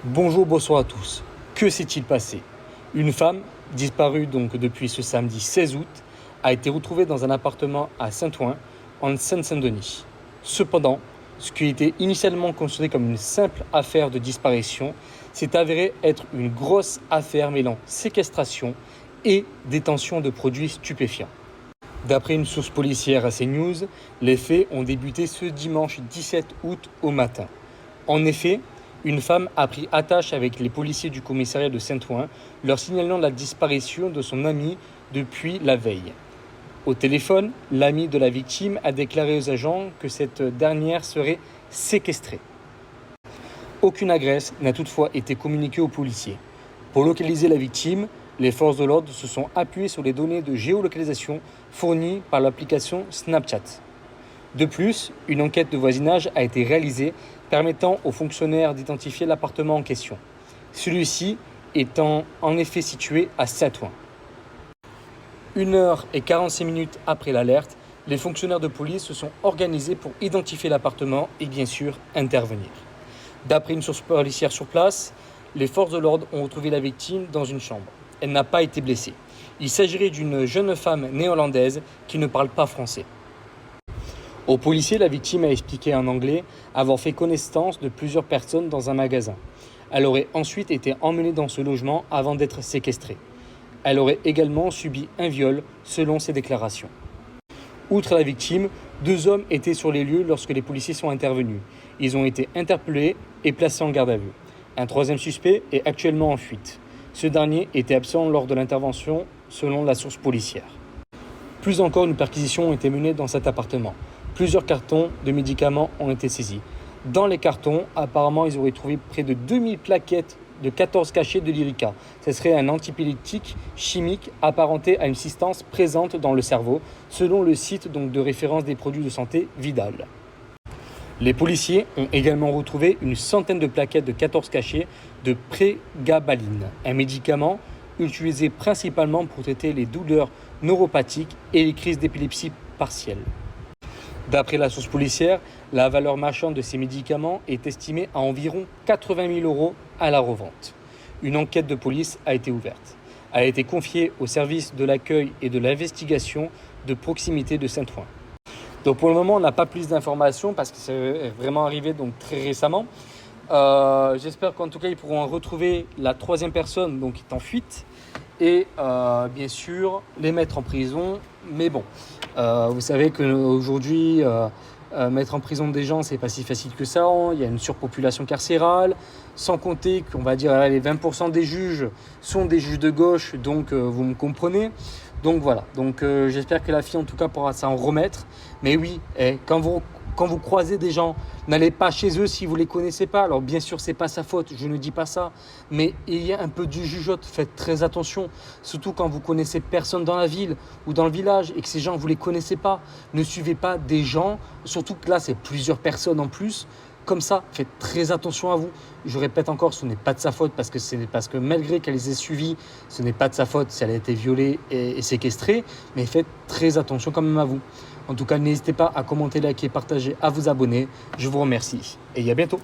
Bonjour, bonsoir à tous. Que s'est-il passé? Une femme, disparue donc depuis ce samedi 16 août, a été retrouvée dans un appartement à Saint-Ouen, en Seine-Saint-Denis. Cependant, ce qui était initialement considéré comme une simple affaire de disparition s'est avéré être une grosse affaire mêlant séquestration et détention de produits stupéfiants. D'après une source policière à CNews, les faits ont débuté ce dimanche 17 août au matin. En effet, une femme a pris attache avec les policiers du commissariat de Saint-Ouen, leur signalant la disparition de son amie depuis la veille. Au téléphone, l'ami de la victime a déclaré aux agents que cette dernière serait séquestrée. Aucune adresse n'a toutefois été communiquée aux policiers. Pour localiser la victime, les forces de l'ordre se sont appuyées sur les données de géolocalisation fournies par l'application Snapchat. De plus, une enquête de voisinage a été réalisée permettant aux fonctionnaires d'identifier l'appartement en question. Celui-ci étant en effet situé à Saint-Ouen. 1h46 après l'alerte, les fonctionnaires de police se sont organisés pour identifier l'appartement et bien sûr intervenir. D'après une source policière sur place, les forces de l'ordre ont retrouvé la victime dans une chambre. Elle n'a pas été blessée. Il s'agirait d'une jeune femme néerlandaise qui ne parle pas français. Aux policiers, la victime a expliqué en anglais avoir fait connaissance de plusieurs personnes dans un magasin. Elle aurait ensuite été emmenée dans ce logement avant d'être séquestrée. Elle aurait également subi un viol selon ses déclarations. Outre la victime, 2 hommes étaient sur les lieux lorsque les policiers sont intervenus. Ils ont été interpellés et placés en garde à vue. Un 3e suspect est actuellement en fuite. Ce dernier était absent lors de l'intervention selon la source policière. Plus encore, une perquisition a été menée dans cet appartement. Plusieurs cartons de médicaments ont été saisis. Dans les cartons, apparemment, ils auraient trouvé près de 2000 plaquettes de 14 cachets de Lyrica. Ce serait un antipyrétique chimique apparenté à une substance présente dans le cerveau, selon le site donc, de référence des produits de santé Vidal. Les policiers ont également retrouvé une centaine de plaquettes de 14 cachets de prégabaline, un médicament utilisé principalement pour traiter les douleurs neuropathiques et les crises d'épilepsie partielles. D'après la source policière, la valeur marchande de ces médicaments est estimée à environ 80 000 € à la revente. Une enquête de police a été ouverte. Elle a été confiée au service de l'accueil et de l'investigation de proximité de Saint-Ouen. Donc pour le moment, on n'a pas plus d'informations parce que c'est vraiment arrivé donc très récemment. J'espère qu'en tout cas, ils pourront retrouver la 3e personne donc, qui est en fuite et bien sûr les mettre en prison. Mais bon, vous savez qu'aujourd'hui, mettre en prison des gens, c'est pas si facile que ça. Il y a une surpopulation carcérale, sans compter qu'on va dire les 20% des juges sont des juges de gauche, donc vous me comprenez. Donc voilà, j'espère que la fille en tout cas pourra s'en remettre. Mais oui, quand vous croisez des gens, n'allez pas chez eux si vous ne les connaissez pas. Alors bien sûr, c'est pas sa faute, je ne dis pas ça. Mais il y a un peu du jugeote, faites très attention. Surtout quand vous connaissez personne dans la ville ou dans le village et que ces gens, vous ne les connaissez pas. Ne suivez pas des gens, surtout que là, c'est plusieurs personnes en plus. Comme ça, faites très attention à vous. Je répète encore, ce n'est pas de sa faute parce que malgré qu'elle les ait suivis, ce n'est pas de sa faute si elle a été violée et séquestrée. Mais faites très attention quand même à vous. En tout cas, n'hésitez pas à commenter, liker, partager, à vous abonner. Je vous remercie et à bientôt.